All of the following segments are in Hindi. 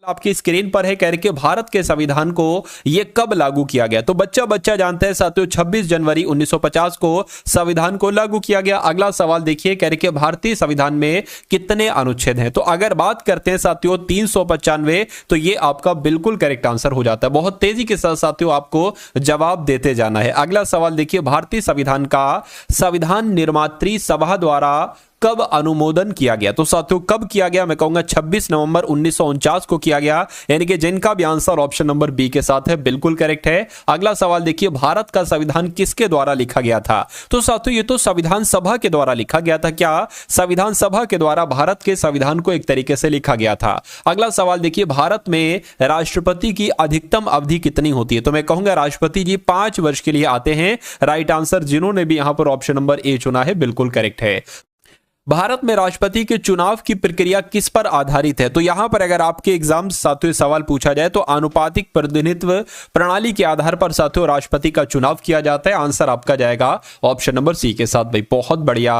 आपकी स्क्रीन पर है, कह रहे कि भारत के संविधान को यह कब लागू किया गया। तो बच्चा जानते हैं साथियों 26 जनवरी 1950 को संविधान को लागू किया गया। अगला सवाल देखिए, कह रहे कि भारतीय संविधान में कितने अनुच्छेद हैं। तो अगर बात करते हैं साथियों 395, तो ये आपका बिल्कुल करेक्ट आंसर हो जाता है। बहुत तेजी के साथ साथियों आपको जवाब देते जाना है। अगला सवाल देखिए, भारतीय संविधान का संविधान निर्मात्री सभा द्वारा कब अनुमोदन किया गया। तो साथियों कब किया गया, मैं कहूंगा 26 नवंबर 1949 को किया गया, यानी कि जिनका भी आंसर ऑप्शन नंबर बी के साथ है बिल्कुल करेक्ट है। अगला सवाल देखिए, भारत का संविधान किसके द्वारा लिखा गया था। तो साथियों ये तो संविधान सभा के द्वारा लिखा गया था। क्या संविधान सभा के द्वारा भारत के संविधान को एक तरीके से लिखा गया था। अगला सवाल देखिए, भारत में राष्ट्रपति की अधिकतम अवधि कितनी होती है। तो मैं कहूंगा राष्ट्रपति जी 5 वर्ष के लिए आते हैं। राइट आंसर जिन्होंने भी यहां पर ऑप्शन नंबर ए चुना है बिल्कुल करेक्ट है। भारत में राष्ट्रपति के चुनाव की प्रक्रिया किस पर आधारित है। तो यहां पर अगर आपके एग्जाम साथियों सवाल पूछा जाए तो आनुपातिक प्रतिनिधित्व प्रणाली के आधार पर साथियों राष्ट्रपति का चुनाव किया जाता है। आंसर आपका जाएगा ऑप्शन नंबर सी के साथ। भाई बहुत बढ़िया,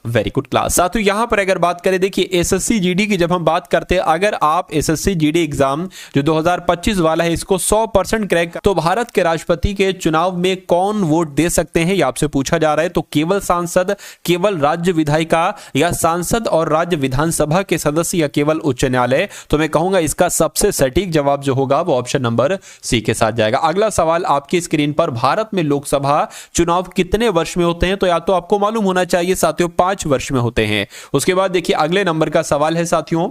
वेरी गुड क्लास। साथियों यहां पर अगर बात करें, देखिए एसएससी जीडी की जब हम बात करते हैं, अगर आप एसएससी जीडी एग्जाम जो 2025 वाला है इसको 100% क्रैक, तो भारत के राष्ट्रपति के चुनाव में कौन वोट दे सकते हैं, यह आपसे पूछा जा रहा है। तो केवल सांसद, केवल राज्य विधायिका, या सांसद और राज्य विधानसभा के सदस्य, या केवल उच्च न्यायालय। तो मैं कहूंगा इसका सबसे सटीक जवाब जो होगा वो ऑप्शन नंबर सी के साथ जाएगा। अगला सवाल आपकी स्क्रीन पर, भारत में लोकसभा चुनाव कितने वर्ष में होते हैं। तो या तो आपको मालूम होना चाहिए साथियों 5 वर्ष में होते हैं। उसके बाद देखिए अगले नंबर का सवाल है साथियों,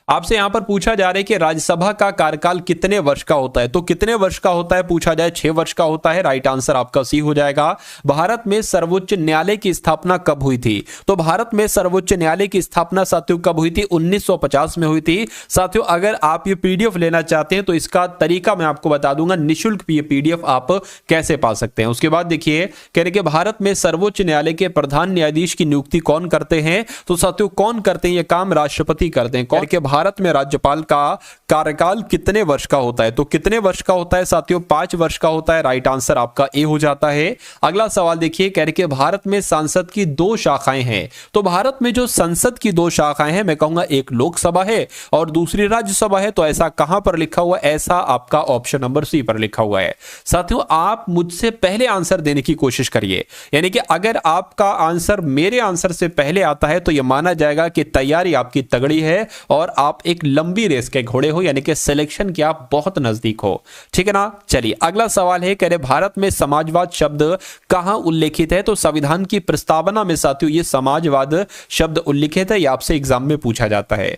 आपसे यहां पर पूछा जा रहा है कि राज्यसभा का कार्यकाल कितने वर्ष का होता है। तो कितने वर्ष का होता है पूछा जाए, 6 वर्ष का होता है। राइट आंसर आपका सी हो जाएगा। भारत में सर्वोच्च न्यायालय की स्थापना कब हुई थी। तो भारत में सर्वोच्च न्यायालय की स्थापना साथियों कब हुई थी, 1950 में हुई थी। साथियों अगर आप ये पीडीएफ लेना चाहते हैं तो इसका तरीका मैं आपको बता दूंगा, निःशुल्क ये पीडीएफ आप कैसे पा सकते हैं। उसके बाद देखिए कह रहे कि भारत में सर्वोच्च न्यायालय के प्रधान न्यायाधीश की नियुक्ति कौन करते हैं। तो साथियों कौन करते हैं, ये काम राष्ट्रपति करते हैं। भारत में राज्यपाल का कार्यकाल कितने वर्ष का होता है। तो कितने वर्ष का होता है साथियों, 5 वर्ष का होता है। राइट आंसर आपका ए हो जाता है। अगला सवाल देखिए, कह रहे कि भारत में संसद की 2 शाखाएं हैं। तो भारत में जो संसद की 2 शाखाएं हैं, मैं कहूंगा एक लोकसभा है और दूसरी राज्यसभा है। तो ऐसा कहां पर लिखा हुआ है, ऐसा आपका ऑप्शन नंबर सी पर लिखा हुआ है। साथियों आप मुझसे पहले आंसर देने की कोशिश करिए, यानी कि अगर आपका आंसर मेरे आंसर से पहले आता है तो यह माना जाएगा कि तैयारी आपकी तगड़ी है और आप एक लंबी रेस के घोड़े हो, यानी कि सिलेक्शन के आप बहुत नजदीक हो। ठीक है ना। चलिए अगला सवाल है, कह रहे भारत में समाजवाद शब्द कहां उल्लेखित है। तो संविधान की प्रस्तावना में साथियों ये समाजवाद शब्द उल्लेखित है, यह आपसे एग्जाम में पूछा जाता है।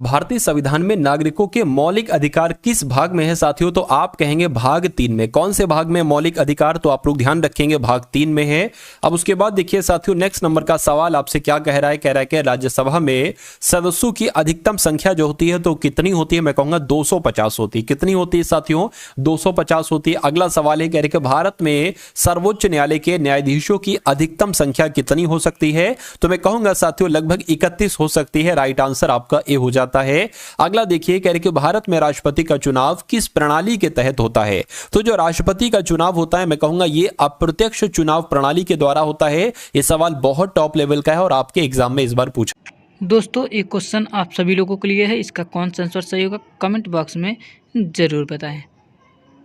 भारतीय संविधान में नागरिकों के मौलिक अधिकार किस भाग में है साथियों। तो आप कहेंगे भाग 3 में। कौन से भाग में मौलिक अधिकार, तो आप लोग ध्यान रखेंगे भाग 3 में है। अब उसके बाद देखिए साथियों नेक्स्ट नंबर का सवाल आपसे क्या कह रहा है, कह रहा है कि राज्यसभा में सदस्यों की अधिकतम संख्या जो होती है तो कितनी होती है। मैं कहूंगा 250 होती है। कितनी होती है साथियों, 250 होती है। अगला सवाल है, कह रहे कि भारत में सर्वोच्च न्यायालय के न्यायाधीशों की अधिकतम संख्या कितनी हो सकती है। तो मैं कहूंगा साथियों लगभग 31 हो सकती है। राइट आंसर आपका ए हो जाता है। अगला देखिए कह रहे कि भारत में राष्ट्रपति का चुनाव किस प्रणाली के तहत होता है। तो जो राष्ट्रपति का चुनाव होता है मैं कहूंगा ये अप्रत्यक्ष चुनाव प्रणाली के द्वारा होता है। ये सवाल बहुत टॉप लेवल का है और आपके एग्जाम में इस बार पूछा। दोस्तों एक क्वेश्चन आप सभी लोगों के लिए है, इसका कौन सा आंसर सही होगा कमेंट बॉक्स में जरूर बताएं।